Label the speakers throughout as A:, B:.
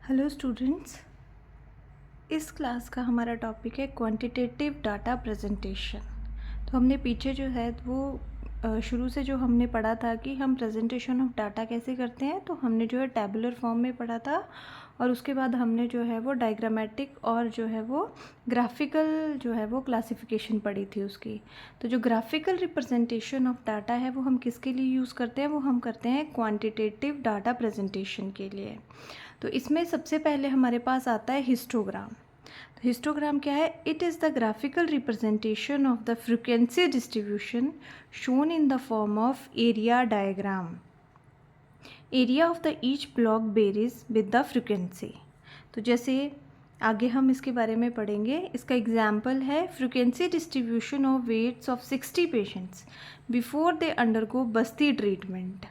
A: Hello students, इस class का हमारा टॉपिक है क्वांटिटेटिव डाटा प्रेजेंटेशन। तो हमने पीछे जो है वो शुरू से जो हमने पढ़ा था कि हम प्रेजेंटेशन ऑफ डाटा कैसे करते हैं, तो हमने जो है टैबुलर फॉर्म में पढ़ा था और उसके बाद हमने जो है वो डायग्रामेटिक और जो है वो ग्राफिकल जो है वो क्लासिफिकेशन पढ़ी थी उसकी। तो जो ग्राफिकल रिप्रेजेंटेशन ऑफ डाटा है वो हम किसके लिए यूज़ करते हैं, वो हम करते हैं क्वांटिटेटिव डाटा प्रेजेंटेशन के लिए। तो इसमें सबसे पहले हमारे पास आता है हिस्टोग्राम। तो हिस्टोग्राम क्या है? It is the graphical representation of the frequency distribution shown in the form of area diagram. Area of the each block varies with the frequency. तो जैसे आगे हम इसके बारे में पढ़ेंगे। इसका एग्जाम्पल है frequency distribution of weights of 60 patients before they undergo basti treatment.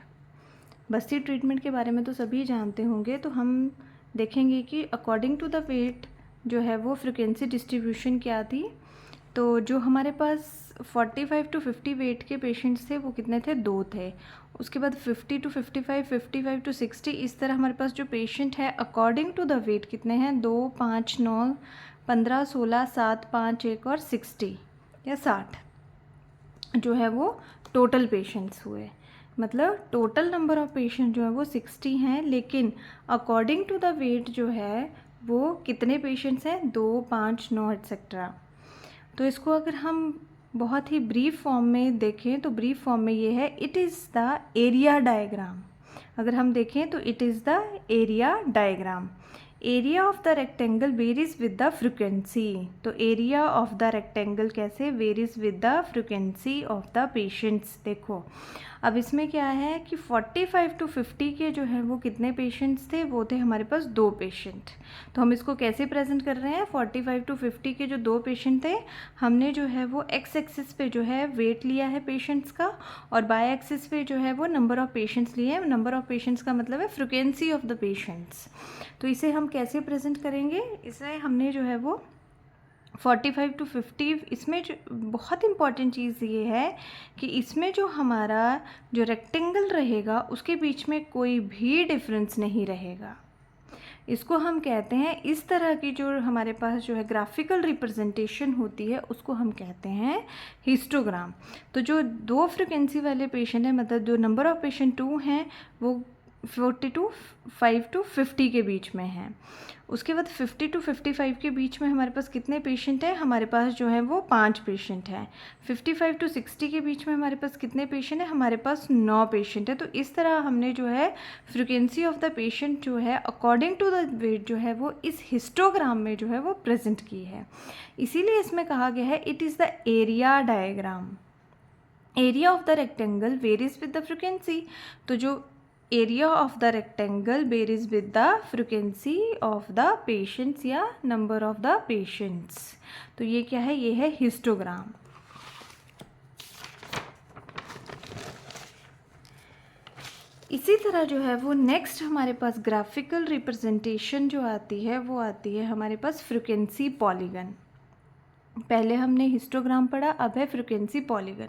A: बस्ती ट्रीटमेंट के बारे में तो सभी जानते होंगे। तो हम देखेंगे कि अकॉर्डिंग टू द वेट जो है वो फ्रिक्वेंसी डिस्ट्रीब्यूशन क्या थी। तो जो हमारे पास 45 टू 50 वेट के पेशेंट्स थे वो कितने थे? 2 थे। उसके बाद 50 टू 55, 55 टू 60, इस तरह हमारे पास जो पेशेंट है अकॉर्डिंग टू द वेट कितने हैं? 2, 5, 9, 15, 16, 7, 5, 1 और 60 या 60 जो है वो टोटल पेशेंट्स हुए। मतलब टोटल नंबर ऑफ़ पेशेंट जो है वो 60 हैं, लेकिन अकॉर्डिंग टू द वेट जो है वो कितने पेशेंट्स हैं? 2, 5, 9 एट्सेट्रा। तो इसको अगर हम बहुत ही ब्रीफ फॉर्म में देखें तो ब्रीफ फॉर्म में ये है, it is the area diagram. अगर हम देखें तो it is the area diagram. Area of the rectangle varies with the frequency. तो एरिया ऑफ द रेक्टेंगल कैसे varies with the frequency of the patients. देखो अब इसमें क्या है कि 45 टू 50 के जो है वो कितने पेशेंट्स थे? वो थे हमारे पास 2 पेशेंट। तो हम इसको कैसे प्रेजेंट कर रहे हैं? 45 टू 50 के जो 2 पेशेंट थे, हमने जो है वो एक्स एक्सिस पे जो है वेट लिया है पेशेंट्स का, और बाय एक्सिस पे जो है वो नंबर ऑफ़ पेशेंट्स लिए हैं। नंबर ऑफ़ पेशेंट्स का मतलब है फ्रिक्वेंसी ऑफ द पेशेंट्स। तो इसे हम कैसे प्रेजेंट करेंगे? इसे हमने जो है वो 45 टू 50, इसमें जो बहुत इम्पॉर्टेंट चीज़ ये है कि इसमें जो हमारा जो रेक्टेंगल रहेगा उसके बीच में कोई भी डिफरेंस नहीं रहेगा। इसको हम कहते हैं, इस तरह की जो हमारे पास जो है ग्राफिकल रिप्रेजेंटेशन होती है उसको हम कहते हैं हिस्टोग्राम। तो जो 2 फ्रिक्वेंसी वाले पेशेंट हैं, मतलब जो नंबर ऑफ़ पेशेंट 2 हैं वो 45 टू 50 के बीच में हैं। उसके बाद 50 टू 55 के बीच में हमारे पास कितने पेशेंट हैं? हमारे पास जो है वो 5 पेशेंट हैं। 55 टू 60 के बीच में हमारे पास कितने पेशेंट हैं? हमारे पास 9 पेशेंट हैं। तो इस तरह हमने जो है फ्रिक्वेंसी ऑफ द पेशेंट जो है अकॉर्डिंग टू द वेट जो है वो इस हिस्टोग्राम में जो है वो प्रेजेंट की है। इसीलिए इसमें कहा गया है it is the area diagram. Area of the rectangle varies with the frequency. तो जो area of the rectangle varies with the frequency of the patients या नंबर ऑफ द पेशेंट्स। तो ये क्या है? ये है हिस्टोग्राम। इसी तरह जो है वो नेक्स्ट हमारे पास ग्राफिकल रिप्रेजेंटेशन जो आती है वो आती है हमारे पास फ्रिक्वेंसी पॉलीगन। पहले हमने हिस्टोग्राम पढ़ा, अब है frequency polygon.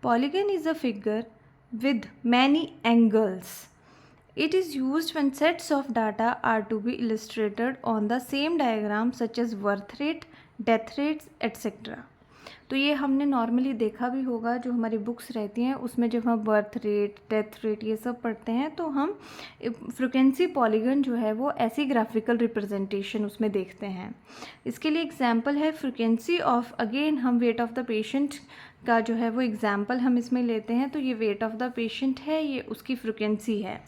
A: Polygon is a figure with many angles. It is used when sets of data are to be illustrated on the same diagram such as birth rate, death rates, etc. तो ये हमने normally देखा भी होगा, जो हमारी books रहती हैं उसमें जब हम बर्थ रेट, डेथ रेट ये सब पढ़ते हैं तो हम फ्रिक्वेंसी पॉलीगन जो है वो ऐसी ग्राफिकल रिप्रेजेंटेशन उसमें देखते हैं। इसके लिए एग्जांपल है फ्रिक्वेंसी ऑफ, अगेन हम वेट ऑफ द पेशेंट का जो है वो एग्जाम्पल हम इसमें लेते हैं। तो ये वेट ऑफ द पेशेंट है, ये उसकी फ्रिक्वेंसी है।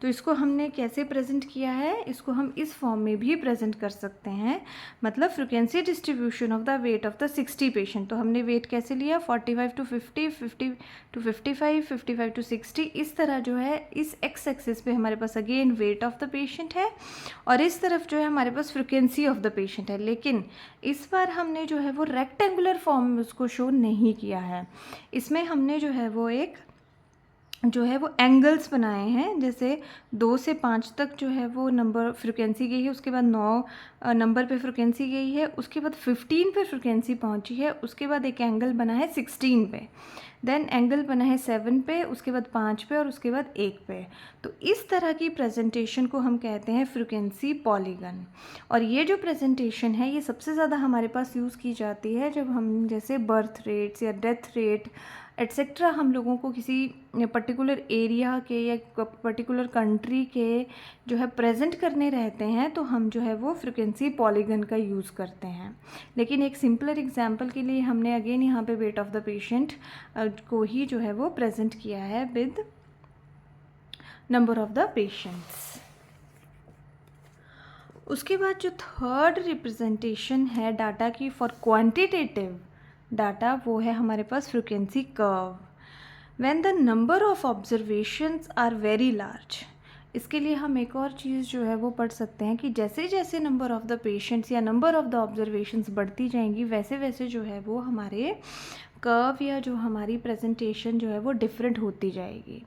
A: तो इसको हमने कैसे प्रेजेंट किया है? इसको हम इस फॉर्म में भी प्रेजेंट कर सकते हैं, मतलब frequency distribution of the weight of the 60 patient. तो हमने वेट कैसे लिया? 45 टू 50, 50 टू 55, 55 टू 60। इस तरह जो है इस एक्स एक्सिस पे हमारे पास again weight of the patient है और इस तरफ जो है हमारे पास फ्रिक्वेंसी ऑफ द पेशेंट है। लेकिन इस बार हमने जो है वो रेक्टेंगुलर फॉर्म में उसको शो नहीं किया है। इसमें हमने जो है वो एक जो है वो एंगल्स बनाए हैं, जैसे 2 से 5 तक जो है वो नंबर फ्रिक्वेंसी गई है, उसके बाद 9 नंबर पे फ्रिक्वेंसी गई है, उसके बाद 15 पे फ्रिक्वेंसी पहुंची है, उसके बाद एक एंगल बना है 16 पे, देन एंगल बना है 7 पे, उसके बाद 5 पे और उसके बाद 1 पे। तो इस तरह की प्रेजेंटेशन को हम कहते हैं फ्रिक्वेंसी पॉलीगन। और ये जो प्रेजेंटेशन है ये सबसे ज़्यादा हमारे पास यूज़ की जाती है जब हम जैसे बर्थ रेट्स या डेथ रेट एट्सेट्रा हम लोगों को किसी पर्टिकुलर एरिया के या पर्टिकुलर कंट्री के जो है प्रेजेंट करने रहते हैं, तो हम जो है वो फ्रिक्वेंसी पॉलीगन का यूज़ करते हैं। लेकिन एक सिंपलर एग्जांपल के लिए हमने अगेन यहाँ पे वेट ऑफ द पेशेंट को ही जो है वो प्रेजेंट किया है with number of the patients. उसके बाद जो थर्ड रिप्रेजेंटेशन है डाटा की फॉर क्वांटिटेटिव डाटा, वो है हमारे पास frequency curve. When the number of observations are very large, इसके लिए हम एक और चीज़ जो है वो पढ़ सकते हैं कि जैसे जैसे नंबर ऑफ़ द पेशेंट्स या नंबर ऑफ़ द ऑब्जर्वेशंस बढ़ती जाएंगी वैसे वैसे जो है वो हमारे कर्व या जो हमारी प्रेजेंटेशन जो है वो डिफरेंट होती जाएगी।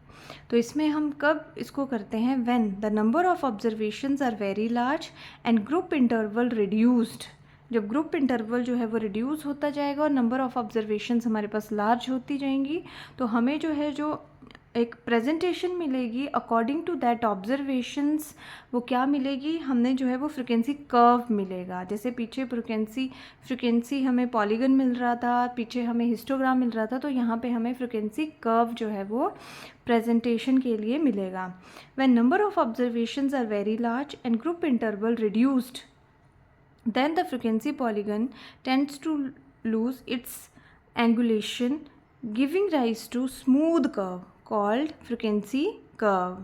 A: तो इसमें हम कब इसको करते हैं, when the number of observations are very large and group interval reduced. जब ग्रुप इंटरवल जो है वो रिड्यूस होता जाएगा और नंबर ऑफ़ ऑब्जर्वेशंस हमारे पास लार्ज होती जाएंगी, तो हमें जो है जो एक प्रेजेंटेशन मिलेगी अकॉर्डिंग टू दैट ऑब्जर्वेशंस, वो क्या मिलेगी, हमने जो है वो फ्रिक्वेंसी कर्व मिलेगा। जैसे पीछे फ्रिक्वेंसी हमें पॉलीगन मिल रहा था, पीछे हमें हिस्टोग्राम मिल रहा था, तो यहाँ पे हमें फ्रिक्वेंसी कर्व जो है वो प्रेजेंटेशन के लिए मिलेगा। When number of observations are very large and group interval reduced, then the frequency polygon tends to lose its angulation, giving rise to smooth curve called frequency curve.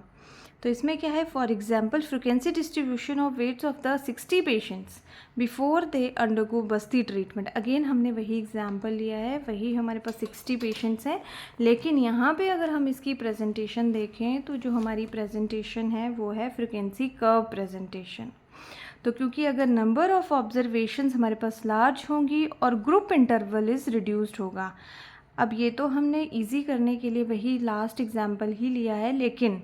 A: तो इसमें क्या है, for example frequency distribution of weights of the 60 patients before they undergo basti treatment. Again हमने वही example लिया है, वही हमारे पास 60 पेशेंट्स हैं, लेकिन यहाँ पे अगर हम इसकी प्रेजेंटेशन देखें तो जो हमारी प्रेजेंटेशन है वो है फ्रिक्वेंसी कर्व प्रेजेंटेशन। तो क्योंकि अगर नंबर ऑफ़ ऑब्जर्वेशंस हमारे पास लार्ज होंगी और ग्रुप इंटरवल इज़ रिड्यूस्ड होगा। अब ये तो हमने इजी करने के लिए वही लास्ट एग्जांपल ही लिया है, लेकिन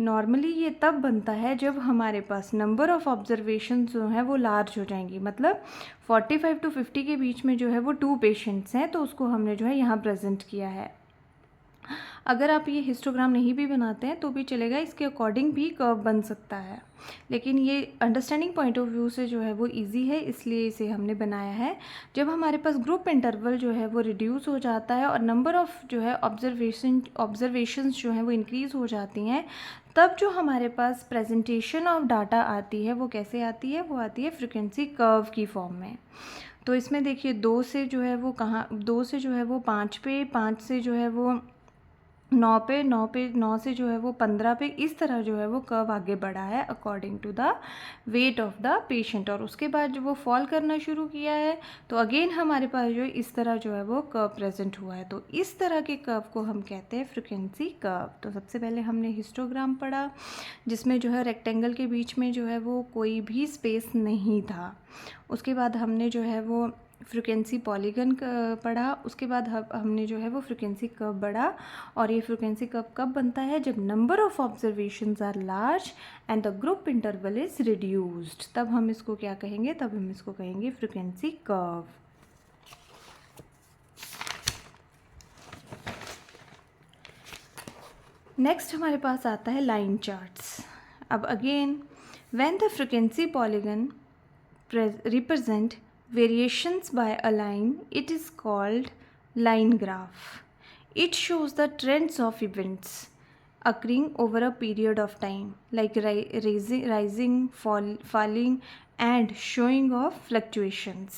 A: नॉर्मली ये तब बनता है जब हमारे पास नंबर ऑफ़ ऑब्जर्वेशंस जो है वो लार्ज हो जाएंगी। मतलब 45 to 50 के बीच में जो है वो 2 पेशेंट्स हैं, तो उसको हमने जो है यहाँ प्रेजेंट किया है। अगर आप ये हिस्टोग्राम नहीं भी बनाते हैं तो भी चलेगा, इसके अकॉर्डिंग भी कर्व बन सकता है, लेकिन ये अंडरस्टैंडिंग पॉइंट ऑफ व्यू से जो है वो इजी है, इसलिए इसे हमने बनाया है। जब हमारे पास ग्रुप इंटरवल जो है वो रिड्यूस हो जाता है और नंबर ऑफ़ जो है ऑब्जर्वेशंस जो हैं वो इंक्रीज़ हो जाती हैं, तब जो हमारे पास प्रेजेंटेशन ऑफ डाटा आती है वो कैसे आती है, वो आती है फ्रिक्वेंसी कर्व की फॉर्म में। तो इसमें देखिए 2 से जो है वो 5 पे, 5 से जो है वो 9 पे, 9 से जो है वो 15 पे, इस तरह जो है वो कर्व आगे बढ़ा है according to the weight of the patient. और उसके बाद जब वो फॉल करना शुरू किया है तो अगेन हमारे पास जो इस तरह जो है वो कर्व प्रेजेंट हुआ है। तो इस तरह के कर्व को हम कहते हैं फ्रिक्वेंसी कर्व। तो सबसे पहले हमने हिस्टोग्राम पढ़ा जिसमें जो है रेक्टेंगल के बीच में जो है वो कोई भी स्पेस नहीं था। उसके बाद हमने जो है वो फ्रिक्वेंसी पॉलीगन पढ़ा, उसके बाद हमने जो है वो फ्रिक्वेंसी कर्व पढ़ा। और ये फ्रिक्वेंसी कर्व कब बनता है, जब number of observations are large and the group interval is reduced, तब हम इसको क्या कहेंगे, तब हम इसको कहेंगे फ्रिक्वेंसी कर्व। नेक्स्ट हमारे पास आता है लाइन चार्ट्स। अब again when the frequency polygon represent variations by a line, it is called line graph. It shows the trends of events occurring over a period of time, like rising, falling and showing of fluctuations.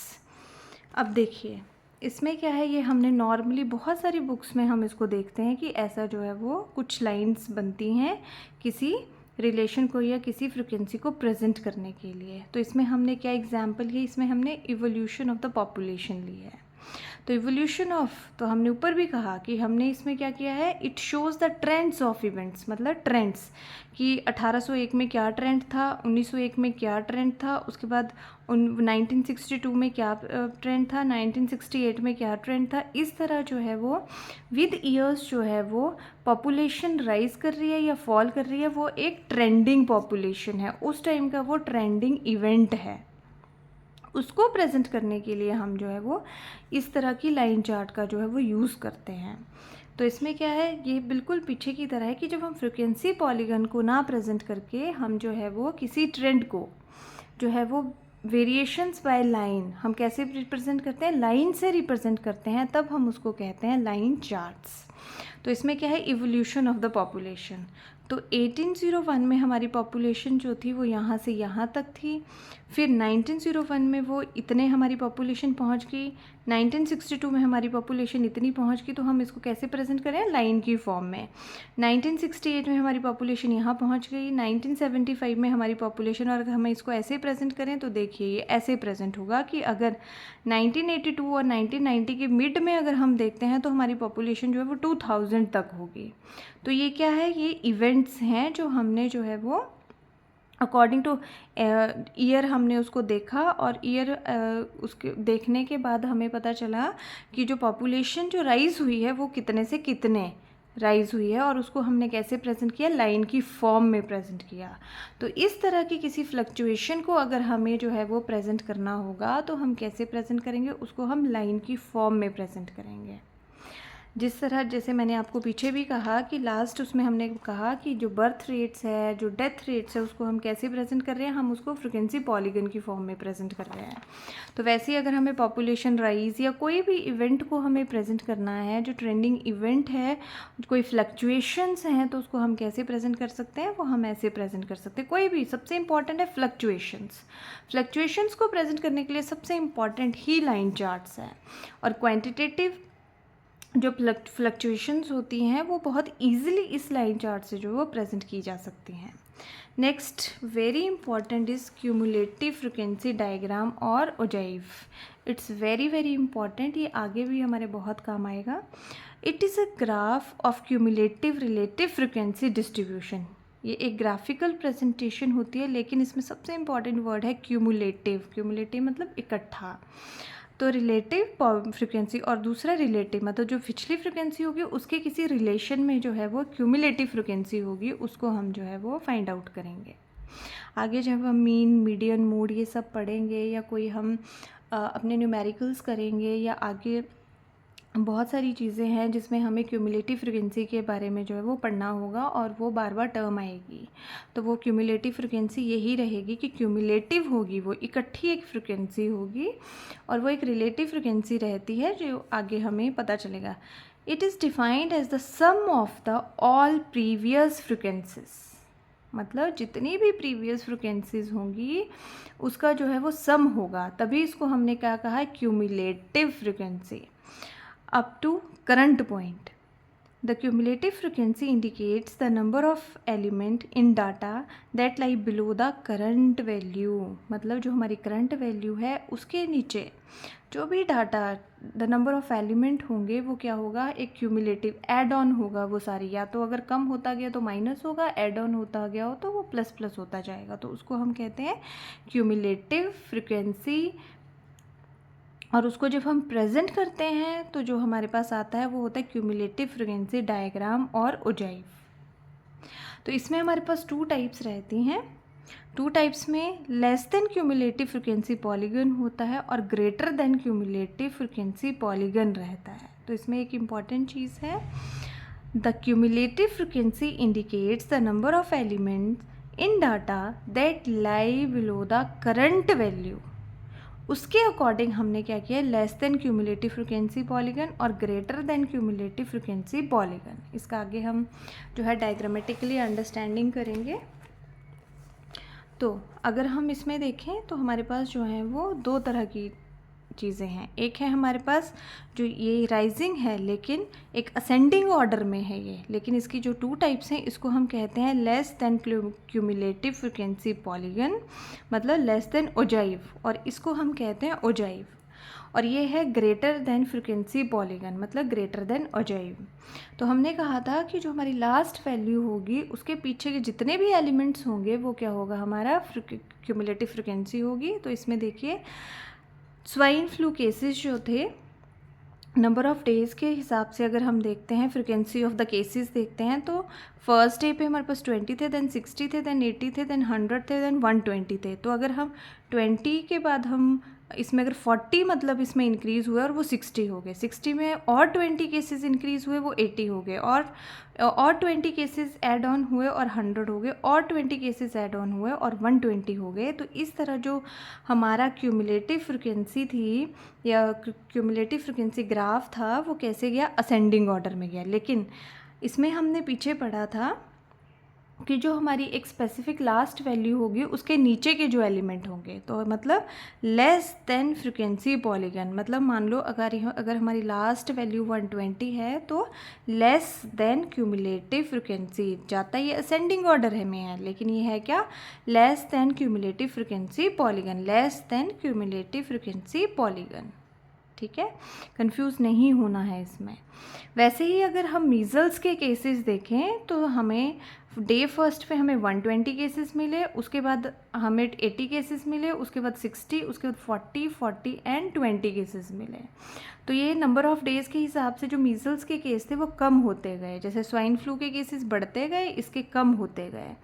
A: अब देखिए इसमें क्या है, ये हमने normally बहुत सारी books में हम इसको देखते हैं कि ऐसा जो है वो कुछ लाइंस बनती हैं किसी रिलेशन को या किसी फ्रिक्वेंसी को प्रेजेंट करने के लिए। तो इसमें हमने क्या एग्जाम्पल ली, इसमें हमने इवोल्यूशन ऑफ द पॉपुलेशन ली है। तो इवोल्यूशन ऑफ, तो हमने ऊपर भी कहा कि हमने इसमें क्या किया है, it shows the trends of events, मतलब ट्रेंड्स कि 1801 में क्या ट्रेंड था, 1901 में क्या ट्रेंड था, उसके बाद 1962 में क्या ट्रेंड था, 1968 में क्या ट्रेंड था। इस तरह जो है वो विद ईयर्स जो है वो पॉपुलेशन राइज कर रही है या फॉल कर रही है, वो एक ट्रेंडिंग पॉपुलेशन है, उस टाइम का वो ट्रेंडिंग इवेंट है। उसको प्रेजेंट करने के लिए हम जो है वो इस तरह की लाइन चार्ट का जो है वो यूज़ करते हैं। तो इसमें क्या है, ये बिल्कुल पीछे की तरह है कि जब हम फ्रीक्वेंसी पॉलीगन को ना प्रेजेंट करके हम जो है वो किसी ट्रेंड को जो है वो वेरिएशंस बाय लाइन हम कैसे रिप्रेजेंट करते हैं, लाइन से रिप्रेजेंट करते हैं, तब हम उसको कहते हैं लाइन चार्ट्स। तो इसमें क्या है, इवोल्यूशन ऑफ द पॉपुलेशन। तो 1801 में हमारी पॉपुलेशन जो थी वो यहाँ से यहाँ तक थी, फिर 1901 में वो इतने हमारी पॉपुलेशन पहुँच गई, 1962 में हमारी पॉपुलेशन इतनी पहुँच गई, तो हम इसको कैसे प्रेजेंट करें, लाइन की फॉर्म में। 1968 में हमारी पॉपुलेशन यहाँ पहुँच गई, 1975 में हमारी पॉपुलेशन, और अगर हमें इसको ऐसे प्रेजेंट करें तो देखिए ये ऐसे प्रेजेंट होगा कि अगर 1982 और 1990 के मिड में अगर हम देखते हैं तो हमारी पॉपुलेशन जो है वो 2000 तक होगी। तो ये क्या है, ये इवेंट्स हैं जो हमने जो है वो अकॉर्डिंग टू ईयर हमने उसको देखा, और ईयर उसके देखने के बाद हमें पता चला कि जो पॉपुलेशन जो राइज़ हुई है वो कितने से कितने राइज़ हुई है, और उसको हमने कैसे प्रेजेंट किया, लाइन की फॉर्म में प्रेजेंट किया। तो इस तरह की किसी फ्लक्चुएशन को अगर हमें जो है वो प्रेजेंट करना होगा तो हम कैसे प्रेजेंट करेंगे, उसको हम लाइन की फॉर्म में प्रेजेंट करेंगे। जिस तरह, जैसे मैंने आपको पीछे भी कहा कि लास्ट उसमें हमने कहा कि जो बर्थ रेट्स है, जो डेथ रेट्स है, उसको हम कैसे प्रेजेंट कर रहे हैं, हम उसको फ्रीक्वेंसी पॉलीगन की फॉर्म में प्रेजेंट कर रहे हैं। तो वैसे ही अगर हमें पॉपुलेशन राइज या कोई भी इवेंट को हमें प्रेजेंट करना है, जो ट्रेंडिंग इवेंट है, कोई फ्लक्चुएशंस हैं, तो उसको हम कैसे प्रेजेंट कर सकते हैं, वो हम ऐसे प्रेजेंट कर सकते हैं। कोई भी, सबसे इंपॉर्टेंट है फ्लक्चुएशंस। फ्लक्चुएशंस को प्रेजेंट करने के लिए सबसे इंपॉर्टेंट ही लाइन चार्ट्स है, और क्वान्टिटेटिव जो फ्लक्चुएशंस होती हैं वो बहुत इजीली इस लाइन चार्ट से जो वो प्रेजेंट की जा सकती हैं। Next very important is cumulative frequency diagram और ogive. It's very very important, ये आगे भी हमारे बहुत काम आएगा। It is a graph of cumulative relative frequency distribution. ये एक ग्राफिकल प्रेजेंटेशन होती है, लेकिन इसमें सबसे इंपॉर्टेंट वर्ड है क्यूमुलेटिव। क्यूमुलेटिव मतलब इकट्ठा। तो रिलेटिव फ्रिक्वेंसी और दूसरा रिलेटिव, मतलब जो पिछली फ्रिक्वेंसी होगी उसके किसी रिलेशन में जो है वो क्यूमुलेटिव फ्रिक्वेंसी होगी, उसको हम जो है वो फाइंड आउट करेंगे। आगे जब हम मीन, मीडियन, मोड ये सब पढ़ेंगे, या कोई हम अपने न्यूमेरिकल्स करेंगे, या आगे बहुत सारी चीज़ें हैं जिसमें हमें क्यूमुलेटिव फ्रिक्वेंसी के बारे में जो है वो पढ़ना होगा, और वो बार बार टर्म आएगी। तो वो क्यूमुलेटिव फ्रिक्वेंसी यही रहेगी कि क्यूमुलेटिव होगी, वो इकट्ठी एक फ्रिक्वेंसी होगी, और वो एक रिलेटिव फ्रिक्वेंसी रहती है जो आगे हमें पता चलेगा। It is defined as the sum of the all previous frequencies, मतलब जितनी भी प्रीवियस फ्रिक्वेंसीज होंगी उसका जो है वो सम होगा, तभी इसको हमने क्या कहा है, cumulative frequency. Up to current point, the cumulative frequency indicates the number of element in data that lie below the current value। मतलब जो हमारी करंट वैल्यू है उसके नीचे जो भी data, the number of element होंगे, वो क्या होगा, एक क्यूमुलेटिव एड ऑन होगा। वो सारी, या तो अगर कम होता गया तो माइनस होगा, एड ऑन होता गया हो तो वो प्लस प्लस होता जाएगा। तो उसको हम कहते हैं क्यूमुलेटिव फ्रिक्वेंसी। और उसको जब हम प्रेजेंट करते हैं तो जो हमारे पास आता है वो होता है क्यूमुलेटिव फ्रिक्वेंसी डायग्राम और ओजाइव। तो इसमें हमारे पास 2 टाइप्स रहती हैं। 2 टाइप्स में less than cumulative frequency polygon होता है और greater than cumulative frequency polygon रहता है। तो इसमें एक इम्पॉर्टेंट चीज़ है, the cumulative frequency indicates the number of elements in data that lie below the current value. उसके अकॉर्डिंग हमने क्या किया, less than cumulative frequency polygon और greater than cumulative frequency polygon. इसका आगे हम जो है डायग्रामेटिकली अंडरस्टैंडिंग करेंगे। तो अगर हम इसमें देखें तो हमारे पास जो है वो 2 तरह की चीज़ें हैं। एक है हमारे पास जो ये राइजिंग है लेकिन एक असेंडिंग ऑर्डर में है ये, लेकिन इसकी जो 2 टाइप्स हैं इसको हम कहते हैं less than cumulative frequency polygon, मतलब लेस देन ओजाइव, और इसको हम कहते हैं ओजाइव। और ये है ग्रेटर देन फ्रिक्वेंसी पॉलीगन, मतलब ग्रेटर देन ओजाइव। तो हमने कहा था कि जो हमारी लास्ट वैल्यू होगी उसके पीछे के जितने भी एलिमेंट्स होंगे वो क्या होगा, हमारा क्यूमुलेटिव फ्रिक्वेंसी होगी। तो इसमें देखिए स्वाइन फ्लू केसेस जो थे, नंबर ऑफ़ डेज़ के हिसाब से अगर हम देखते हैं, फ्रिक्वेंसी ऑफ द केसेस देखते हैं, तो फर्स्ट डे पे हमारे पास 20 थे, देन 60 थे, देन 80 थे, देन 100 थे, देन 120 थे। तो अगर हम 20 के बाद हम इसमें अगर 40 मतलब इसमें इंक्रीज़ हुए और वो 60 हो गए, 60 में और 20 केसेस इंक्रीज़ हुए वो 80 हो गए, और 20 केसेस ऐड ऑन हुए और 100 हो गए, और 20 केसेस ऐड ऑन हुए और 120 हो गए। तो इस तरह जो हमारा क्यूमुलेटिव फ्रिक्वेंसी थी या क्यूमुलेटिव फ्रिक्वेंसी ग्राफ था वो कैसे गया, असेंडिंग ऑर्डर में गया। लेकिन इसमें हमने पीछे पढ़ा था कि जो हमारी एक स्पेसिफिक लास्ट वैल्यू होगी उसके नीचे के जो एलिमेंट होंगे, तो मतलब लेस देन फ्रिक्वेंसी पॉलीगन, मतलब मान लो अगर हमारी लास्ट वैल्यू 120 है तो लेस देन क्यूमुलेटिव फ्रिक्वेंसी जाता है, ये असेंडिंग ऑर्डर में है, लेकिन ये है क्या, less than cumulative frequency polygon, less than cumulative frequency polygon. ठीक है, कंफ्यूज नहीं होना है इसमें। वैसे ही अगर हम मीज़ल्स के केसेस देखें तो हमें डे फर्स्ट पे हमें 120 केसेस मिले, उसके बाद हमें 80 केसेस मिले, उसके बाद 60, उसके बाद 40 एंड 20 केसेस मिले। तो ये नंबर ऑफ़ डेज़ के हिसाब से जो मीज़ल्स के केस थे वो कम होते गए, जैसे स्वाइन फ्लू के केसेस बढ़ते गए, इसके कम होते गए।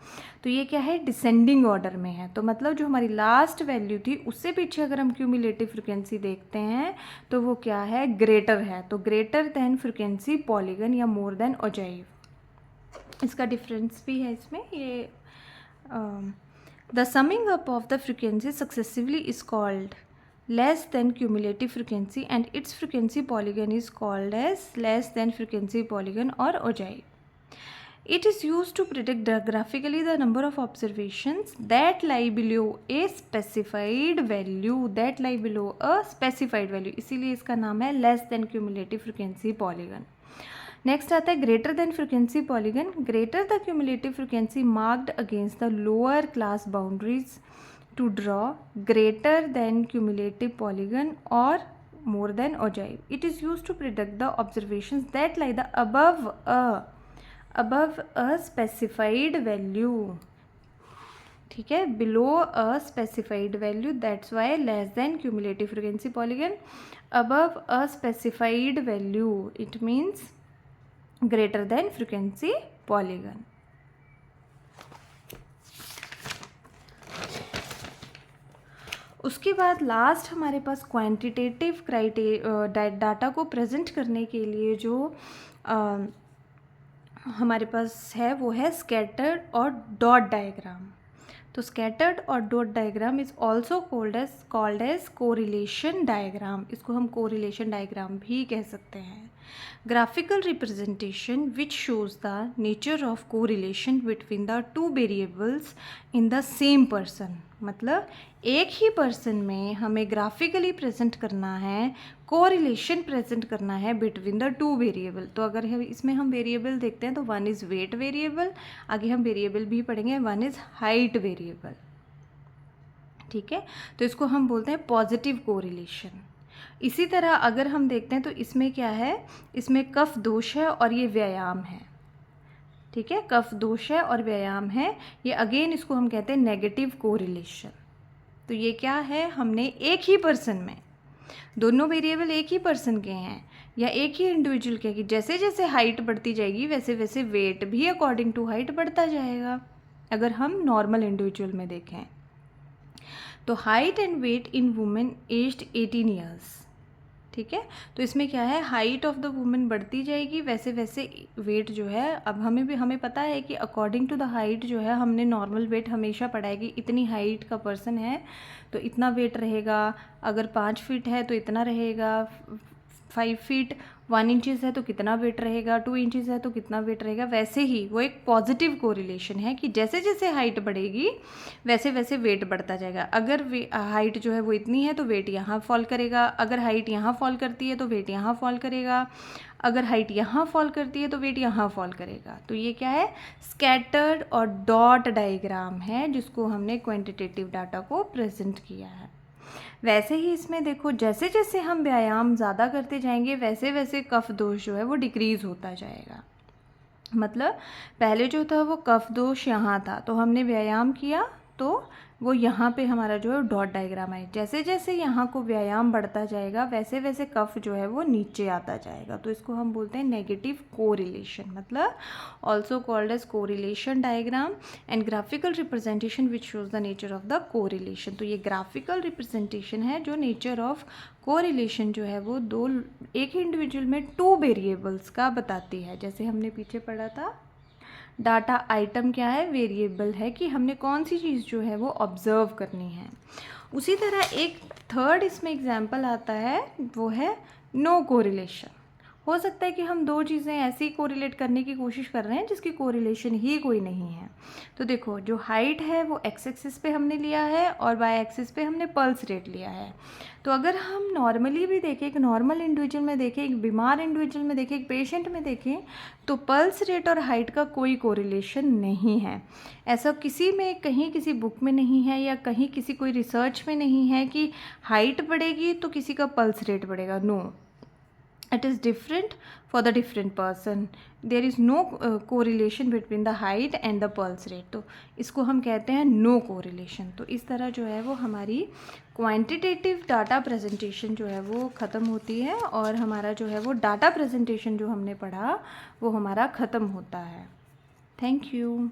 A: तो ये क्या है, डिसेंडिंग ऑर्डर में है। तो मतलब जो हमारी लास्ट वैल्यू थी उससे पीछे अगर हम क्यूमुलेटिव फ्रिक्वेंसी देखते हैं तो वो क्या है, ग्रेटर है। तो ग्रेटर देन फ्रिक्वेंसी पॉलीगन या मोर देन ओजाइव, इसका डिफरेंस भी है इसमें। ये the summing up of the frequency successively is called less than cumulative frequency and its frequency polygon is called as less than frequency polygon or ogive. It is used to predict graphically the number of observations that lie below a specified value, इसीलिए इसका नाम है less than cumulative frequency polygon. Next आता है greater than frequency polygon. Greater the cumulative frequency marked against the lower class boundaries to draw greater than cumulative polygon or more than ogive. It is used to predict the observations that lie the above a specified value. ठीक है, below a specified value, that's why less than cumulative frequency polygon. Above a specified value, it means greater than frequency polygon. उसके बाद last हमारे पास quantitative data को present करने के लिए जो हमारे पास है वो है स्कैटर्ड और डॉट डायग्राम। तो स्कैटर्ड और dot diagram is also called as correlation diagram, इसको हम कोरिलेशन डायग्राम भी कह सकते हैं। Graphical representation which shows the nature of correlation between the two variables in the same person, मतलब एक ही पर्सन में हमें ग्राफिकली प्रेजेंट करना है, कोरिलेशन प्रेजेंट करना है बिटवीन द टू वेरिएबल। तो अगर इसमें हम वेरिएबल देखते हैं तो वन इज़ वेट वेरिएबल, आगे हम वेरिएबल भी पढ़ेंगे, वन इज़ हाइट वेरिएबल। ठीक है, तो इसको हम बोलते हैं पॉजिटिव कोरिलेशन। इसी तरह अगर हम देखते हैं तो इसमें क्या है, इसमें कफ दोष है और ये व्यायाम है। ठीक है, कफ दोष है और व्यायाम है, ये अगेन इसको हम कहते हैं नेगेटिव कोरिलेशन। तो ये क्या है, हमने एक ही पर्सन में दोनों वेरिएबल एक ही पर्सन के हैं या एक ही इंडिविजुअल के, कि जैसे जैसे हाइट बढ़ती जाएगी वैसे वैसे वेट भी अकॉर्डिंग टू हाइट बढ़ता जाएगा। अगर हम नॉर्मल इंडिविजुअल में देखें तो height and weight in women aged 18 years. ठीक है, तो इसमें क्या है, हाइट ऑफ द वुमेन बढ़ती जाएगी, वैसे वैसे वेट जो है, अब हमें पता है कि अकॉर्डिंग टू द हाइट जो है, हमने नॉर्मल वेट हमेशा पढ़ा है कि इतनी हाइट का पर्सन है तो इतना वेट रहेगा, अगर 5 फीट है तो इतना रहेगा, 5 फीट 1 इंचज़ है तो कितना वेट रहेगा, 2 इंचज़ है तो कितना वेट रहेगा। वैसे ही वो एक पॉजिटिव कोरिलेशन है कि जैसे जैसे हाइट बढ़ेगी वैसे वैसे वेट बढ़ता जाएगा। अगर हाइट जो है वो इतनी है तो वेट यहाँ फॉल करेगा, अगर हाइट यहाँ फॉल करती है तो वेट यहाँ फॉल करेगा, अगर हाइट यहाँ फॉल करती है तो वेट यहाँ फॉल करेगा। तो ये क्या है, स्कैटर्ड और डॉट डायग्राम है जिसको हमने क्वांटिटेटिव डाटा को प्रेजेंट किया है। वैसे ही इसमें देखो, जैसे जैसे हम व्यायाम ज़्यादा करते जाएंगे वैसे वैसे कफ दोष जो है वो डिक्रीज़ होता जाएगा। मतलब पहले जो था वो कफ दोष यहाँ था, तो हमने व्यायाम किया तो वो यहाँ पे हमारा जो है डॉट डायग्राम है। जैसे जैसे यहाँ को व्यायाम बढ़ता जाएगा वैसे वैसे कफ जो है वो नीचे आता जाएगा, तो इसको हम बोलते हैं नेगेटिव कोरिलेशन, मतलब also called as correlation diagram and graphical representation which shows the nature of the correlation. तो ये ग्राफिकल रिप्रेजेंटेशन है जो नेचर ऑफ कोरिलेशन जो है वो एक ही इंडिविजुअल में 2 वेरिएबल्स का बताती है। जैसे हमने पीछे पढ़ा था, डाटा आइटम क्या है, वेरिएबल है कि हमने कौन सी चीज़ जो है वो ऑब्ज़र्व करनी है। उसी तरह एक थर्ड इसमें एग्जाम्पल आता है, वो है नो कोरिलेशन। हो सकता है कि हम दो चीज़ें ऐसी कोरिलेट करने की कोशिश कर रहे हैं जिसकी कोरिलेशन ही कोई नहीं है। तो देखो, जो हाइट है वो एक्स एक्सिस पे हमने लिया है और वाई एक्सिस पे हमने पल्स रेट लिया है। तो अगर हम नॉर्मली भी देखें, एक नॉर्मल इंडिविजुअल में देखें, एक बीमार इंडिविजुअल में देखें, एक पेशेंट में देखें, तो पल्स रेट और हाइट का कोई कोरिलेशन नहीं है। ऐसा किसी में कहीं किसी बुक में नहीं है या कहीं किसी कोई रिसर्च में नहीं है कि हाइट बढ़ेगी तो किसी का पल्स रेट बढ़ेगा। No, it is different for the different person. There is no correlation between the height and the pulse rate. तो इसको हम कहते हैं no correlation। तो इस तरह जो है वो हमारी क्वांटिटेटिव डाटा प्रेजेंटेशन जो है वो ख़त्म होती है और हमारा जो है वो डाटा प्रेजेंटेशन जो हमने पढ़ा वो हमारा ख़त्म होता है। Thank you.